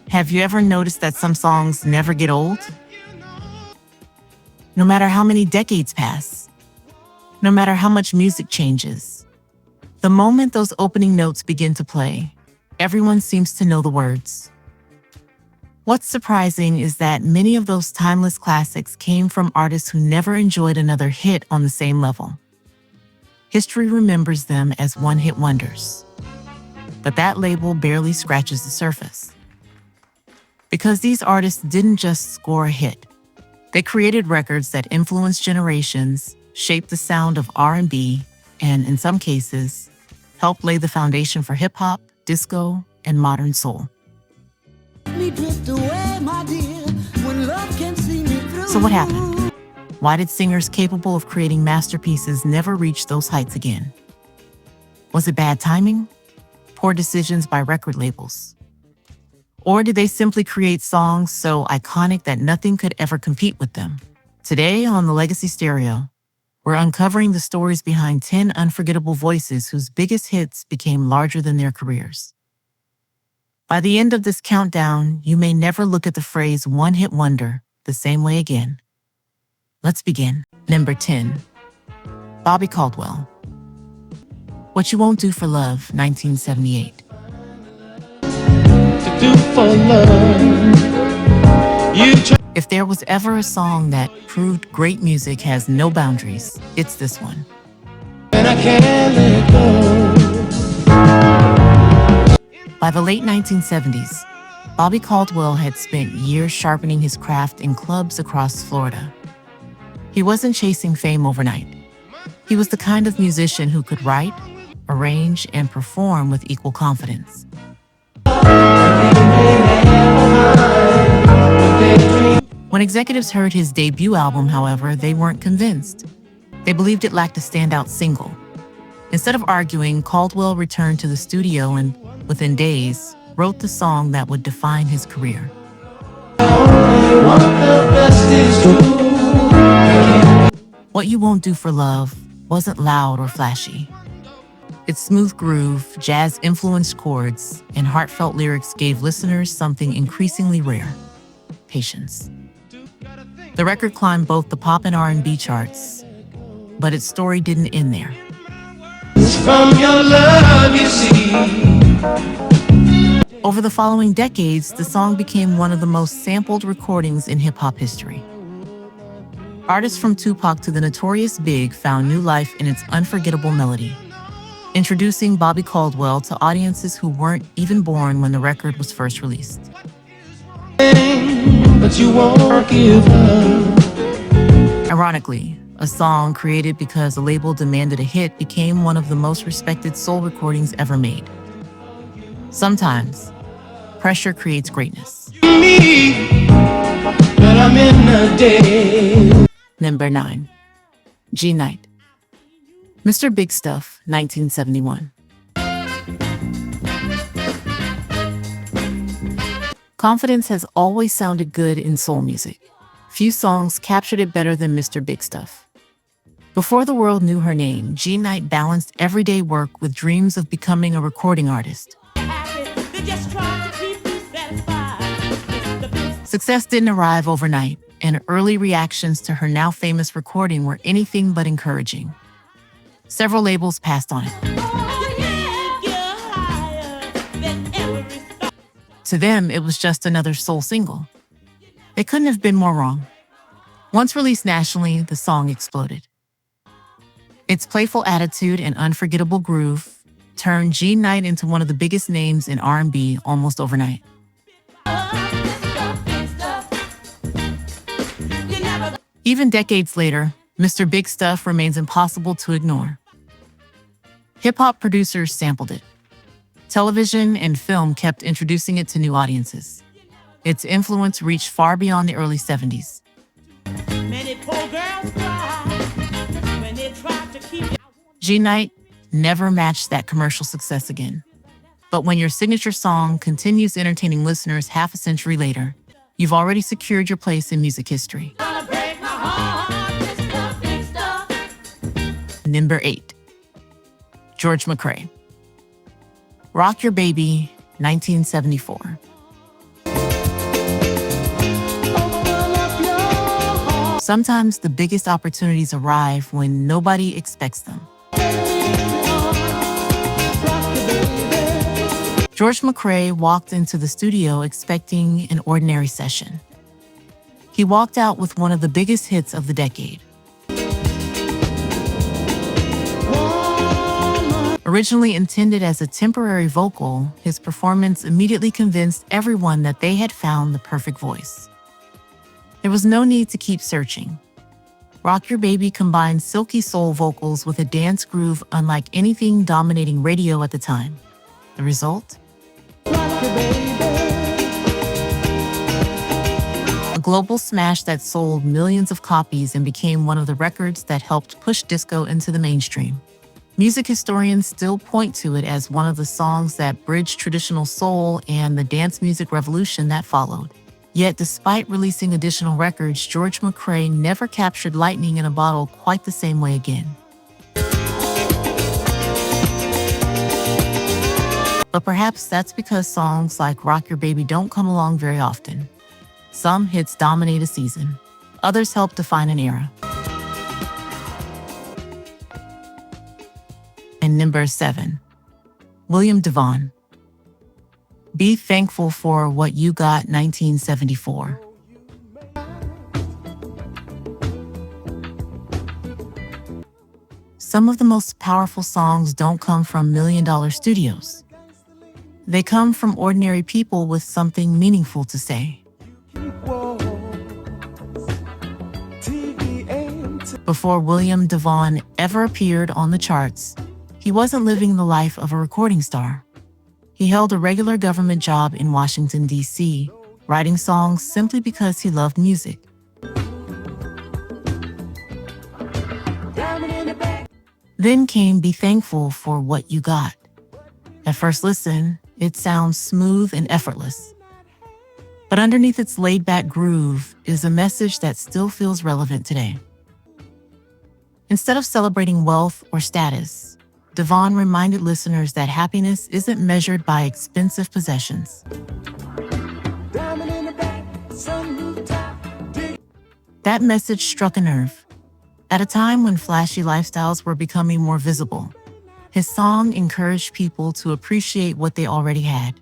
Have you ever noticed that some songs never get old? No matter how many decades pass, no matter how much music changes, the moment those opening notes begin to play, everyone seems to know the words. What's surprising is that many of those timeless classics came from artists who never enjoyed another hit on the same level. History remembers them as one-hit wonders. But that label barely scratches the surface. Because these artists didn't just score a hit. They created records that influenced generations, shaped the sound of R&B, and in some cases, helped lay the foundation for hip-hop, disco, and modern soul. So what happened? Why did singers capable of creating masterpieces never reach those heights again? Was it bad timing? Poor decisions by record labels? Or did they simply create songs so iconic that nothing could ever compete with them? Today on The Legacy Stereo, we're uncovering the stories behind 10 unforgettable voices whose biggest hits became larger than their careers. By the end of this countdown, you may never look at the phrase one-hit wonder the same way again. Let's begin. Number 10. Bobby Caldwell. What You Won't Do for Love, 1978. If there was ever a song that proved great music has no boundaries, it's this one. And I can't let go. By the late 1970s, Bobby Caldwell had spent years sharpening his craft in clubs across Florida. He wasn't chasing fame overnight. He was the kind of musician who could write, arrange, and perform with equal confidence. When executives heard his debut album, however, they weren't convinced. They believed it lacked a standout single. Instead of arguing, Caldwell returned to the studio and, within days, wrote the song that would define his career. What You Won't Do for Love wasn't loud or flashy. Its smooth groove, jazz-influenced chords, and heartfelt lyrics gave listeners something increasingly rare: patience. The record climbed both the pop and R&B charts, but its story didn't end there. From your love, you see. Over the following decades, the song became one of the most sampled recordings in hip-hop history. Artists from Tupac to the Notorious Big found new life in its unforgettable melody, introducing Bobby Caldwell to audiences who weren't even born when the record was first released. But you won't give up. Ironically, a song created because a label demanded a hit became one of the most respected soul recordings ever made. Sometimes, pressure creates greatness. Number 9. G-Night. Mr. Big Stuff, 1971. Confidence has always sounded good in soul music. Few songs captured it better than Mr. Big Stuff. Before the world knew her name, G-Night balanced everyday work with dreams of becoming a recording artist. Success didn't arrive overnight, and early reactions to her now famous recording were anything but encouraging. Several labels passed on it. To them, it was just another soul single. They couldn't have been more wrong. Once released nationally, the song exploded. Its playful attitude and unforgettable groove turned G-Night into one of the biggest names in R&B almost overnight. Even decades later, Mr. Big Stuff remains impossible to ignore. Hip-hop producers sampled it. Television and film kept introducing it to new audiences. Its influence reached far beyond the early 70s. G-Night never matched that commercial success again. But when your signature song continues entertaining listeners half a century later, you've already secured your place in music history. Number 8. George McCrae. Rock Your Baby, 1974. Sometimes the biggest opportunities arrive when nobody expects them. George McCrae walked into the studio expecting an ordinary session. He walked out with one of the biggest hits of the decade. Originally intended as a temporary vocal, his performance immediately convinced everyone that they had found the perfect voice. There was no need to keep searching. Rock Your Baby combined silky soul vocals with a dance groove unlike anything dominating radio at the time. The result? A global smash that sold millions of copies and became one of the records that helped push disco into the mainstream. Music historians still point to it as one of the songs that bridged traditional soul and the dance music revolution that followed. Yet, despite releasing additional records, George McCrae never captured lightning in a bottle quite the same way again. But perhaps that's because songs like Rock Your Baby don't come along very often. Some hits dominate a season. Others help define an era. And number 7, William DeVaughn. Be Thankful for What You Got, 1974. Some of the most powerful songs don't come from million-dollar studios. They come from ordinary people with something meaningful to say. Before William DeVaughn ever appeared on the charts, he wasn't living the life of a recording star. He held a regular government job in Washington, D.C., writing songs simply because he loved music. Then came Be Thankful for What You Got. At first listen, it sounds smooth and effortless. But underneath its laid-back groove is a message that still feels relevant today. Instead of celebrating wealth or status, DeVaughn reminded listeners that happiness isn't measured by expensive possessions. That message struck a nerve. At a time when flashy lifestyles were becoming more visible, his song encouraged people to appreciate what they already had.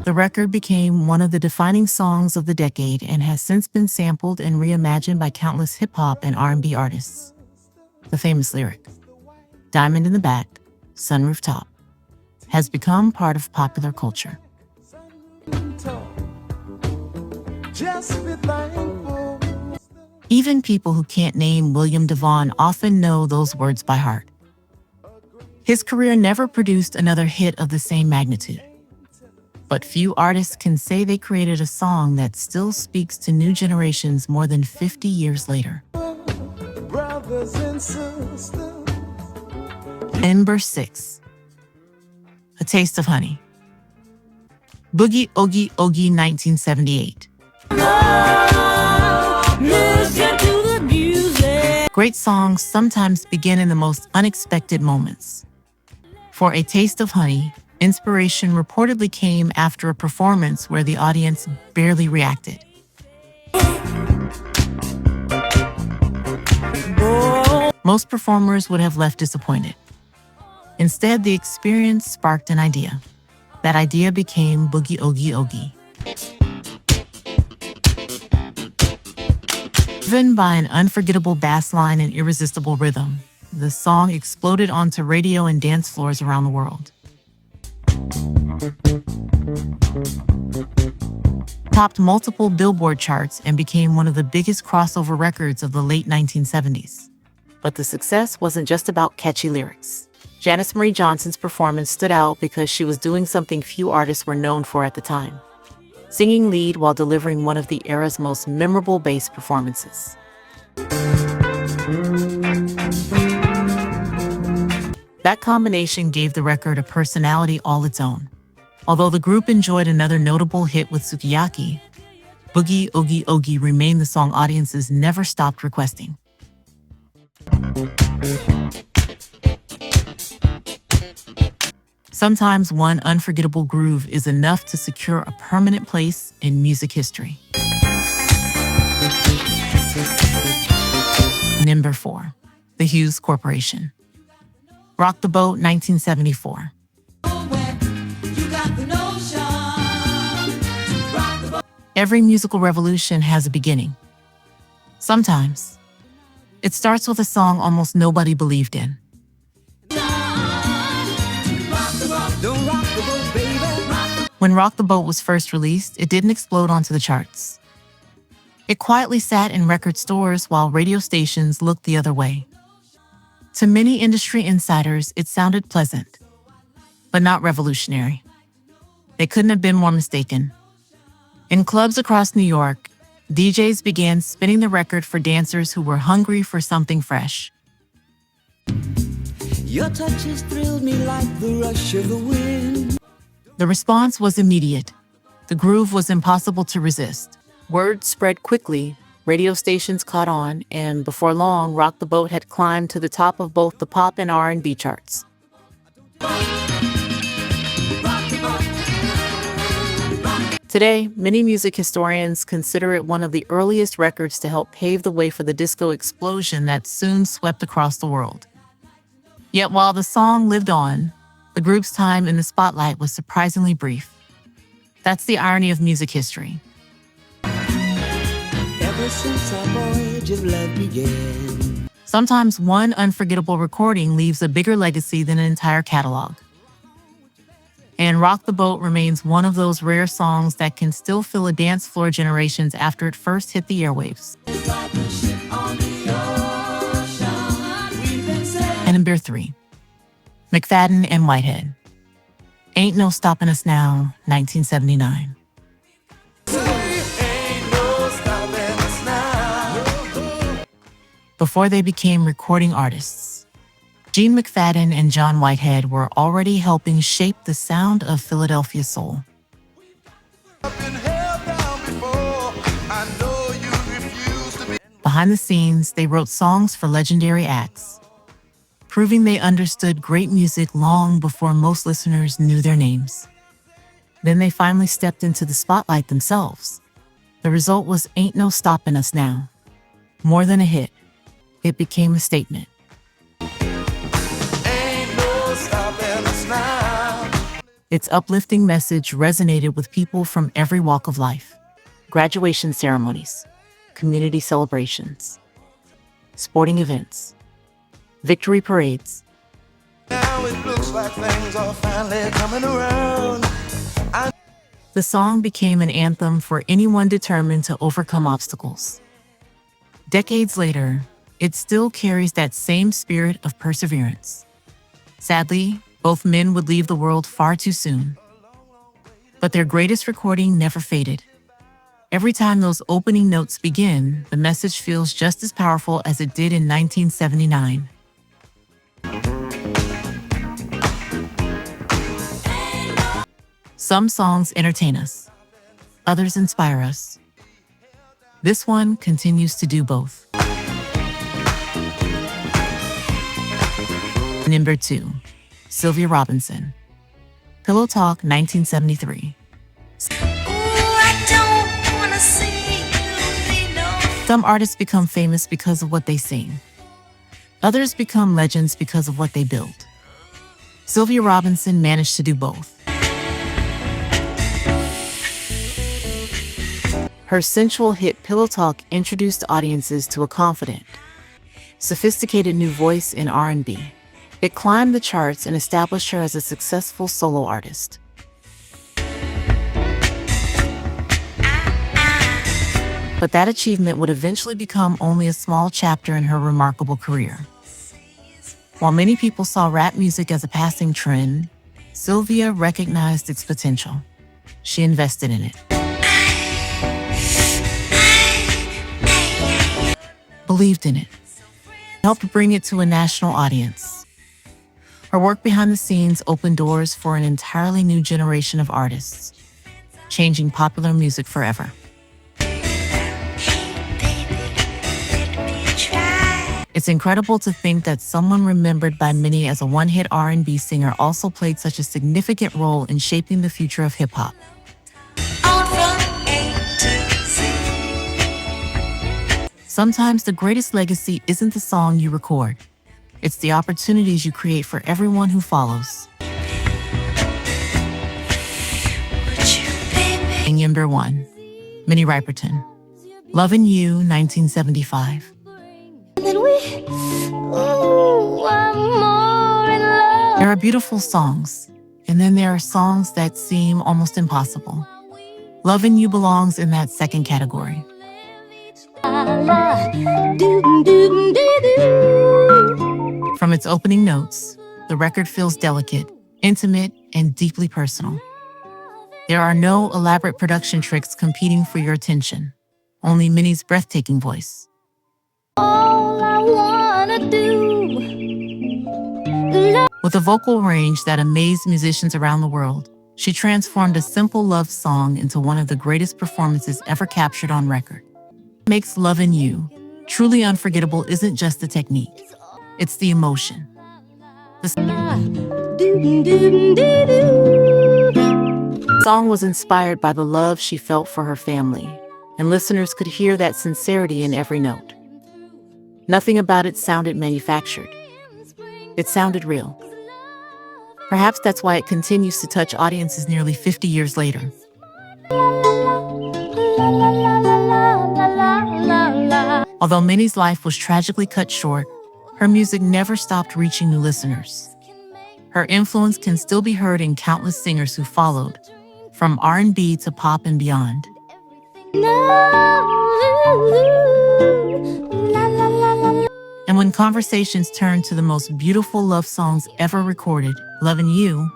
The record became one of the defining songs of the decade and has since been sampled and reimagined by countless hip-hop and R&B artists. The famous lyric, "Diamond in the back, sunroof top," has become part of popular culture. Even people who can't name William DeVaughn often know those words by heart. His career never produced another hit of the same magnitude. But few artists can say they created a song that still speaks to new generations more than 50 years later. Number 6, A Taste of Honey. Boogie Oogie Oogie, 1978. Great songs sometimes begin in the most unexpected moments. For A Taste of Honey, inspiration reportedly came after a performance where the audience barely reacted. Most performers would have left disappointed. Instead, the experience sparked an idea. That idea became Boogie Oogie Oogie. Driven by an unforgettable bass line and irresistible rhythm, the song exploded onto radio and dance floors around the world. Topped multiple Billboard charts and became one of the biggest crossover records of the late 1970s. But the success wasn't just about catchy lyrics. Janice Marie Johnson's performance stood out because she was doing something few artists were known for at the time: singing lead while delivering one of the era's most memorable bass performances. That combination gave the record a personality all its own. Although the group enjoyed another notable hit with Sukiyaki, Boogie Oogie Oogie remained the song audiences never stopped requesting. Sometimes one unforgettable groove is enough to secure a permanent place in music history. Number 4. The Hughes Corporation. Rock the Boat, 1974. Every musical revolution has a beginning. Sometimes, it starts with a song almost nobody believed in. When Rock the Boat was first released, it didn't explode onto the charts. It quietly sat in record stores while radio stations looked the other way. To many industry insiders, it sounded pleasant, but not revolutionary. They couldn't have been more mistaken. In clubs across New York, DJs began spinning the record for dancers who were hungry for something fresh. Your touch has thrilled me like the rush of the wind. The response was immediate. The groove was impossible to resist. Word spread quickly, radio stations caught on, and before long, Rock the Boat had climbed to the top of both the pop and R&B charts. Today, many music historians consider it one of the earliest records to help pave the way for the disco explosion that soon swept across the world. Yet while the song lived on, the group's time in the spotlight was surprisingly brief. That's the irony of music history. Ever since our voyage of love began. Sometimes one unforgettable recording leaves a bigger legacy than an entire catalog. And Rock the Boat remains one of those rare songs that can still fill a dance floor generations after it first hit the airwaves. And number 3. McFadden and Whitehead. Ain't No Stopping Us Now, 1979. Before they became recording artists, Gene McFadden and John Whitehead were already helping shape the sound of Philadelphia soul. Behind the scenes, they wrote songs for legendary acts, proving they understood great music long before most listeners knew their names. Then they finally stepped into the spotlight themselves. The result was Ain't No Stopping Us Now. More than a hit, it became a statement. Its uplifting message resonated with people from every walk of life. Graduation ceremonies, community celebrations, sporting events, victory parades. Now it looks like things are finally coming around. The song became an anthem for anyone determined to overcome obstacles. Decades later, it still carries that same spirit of perseverance. Sadly, both men would leave the world far too soon. But their greatest recording never faded. Every time those opening notes begin, the message feels just as powerful as it did in 1979. Some songs entertain us, others inspire us. This one continues to do both. Number 2. Sylvia Robinson. Pillow Talk, 1973. Some artists become famous because of what they sing. Others become legends because of what they build. Sylvia Robinson managed to do both. Her sensual hit Pillow Talk introduced audiences to a confident, sophisticated new voice in R&B. It climbed the charts and established her as a successful solo artist. But that achievement would eventually become only a small chapter in her remarkable career. While many people saw rap music as a passing trend, Sylvia recognized its potential. She invested in it. Believed in it, helped bring it to a national audience. Her work behind the scenes opened doors for an entirely new generation of artists, changing popular music forever. It's incredible to think that someone remembered by many as a one-hit R&B singer also played such a significant role in shaping the future of hip-hop. Sometimes the greatest legacy isn't the song you record. It's the opportunities you create for everyone who follows. And number 1, Minnie Riperton. Lovin' You, 1975. There are beautiful songs, and then there are songs that seem almost impossible. Lovin' You belongs in that second category. From its opening notes, the record feels delicate, intimate, and deeply personal. There are no elaborate production tricks competing for your attention, only Minnie's breathtaking voice. With a vocal range that amazed musicians around the world, she transformed a simple love song into one of the greatest performances ever captured on record. What makes Lovin' You truly unforgettable isn't just the technique, it's the emotion. The song was inspired by the love she felt for her family, and listeners could hear that sincerity in every note. Nothing about it sounded manufactured. It sounded real. Perhaps that's why it continues to touch audiences nearly 50 years later. Although Minnie's life was tragically cut short, her music never stopped reaching new listeners. Her influence can still be heard in countless singers who followed, from R&B to pop and beyond. And when conversations turn to the most beautiful love songs ever recorded, Lovin' You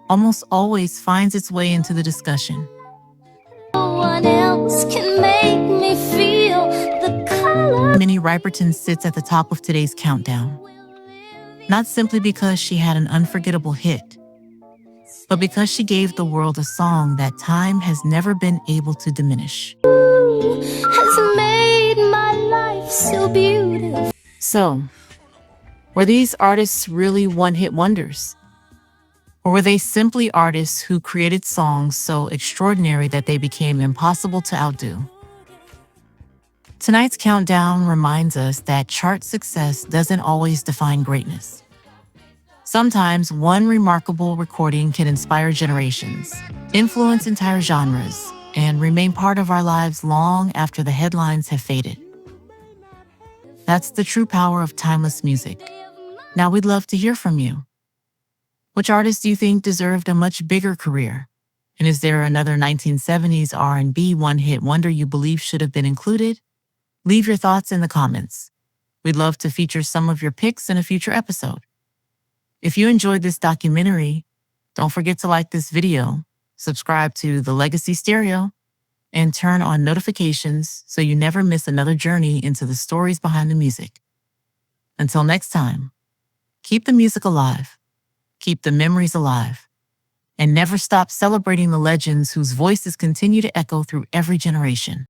almost always finds its way into the discussion. No one else can make me feel the color. Minnie Riperton sits at the top of today's countdown, not simply because she had an unforgettable hit, but because she gave the world a song that time has never been able to diminish. Has made my life so beautiful. So, were these artists really one-hit wonders? Or were they simply artists who created songs so extraordinary that they became impossible to outdo? Tonight's countdown reminds us that chart success doesn't always define greatness. Sometimes one remarkable recording can inspire generations, influence entire genres, and remain part of our lives long after the headlines have faded. That's the true power of timeless music. Now we'd love to hear from you. Which artist do you think deserved a much bigger career? And is there another 1970s R&B one-hit wonder you believe should have been included? Leave your thoughts in the comments. We'd love to feature some of your picks in a future episode. If you enjoyed this documentary, don't forget to like this video, subscribe to The Legacy Stereo, and turn on notifications so you never miss another journey into the stories behind the music. Until next time, keep the music alive, keep the memories alive, and never stop celebrating the legends whose voices continue to echo through every generation.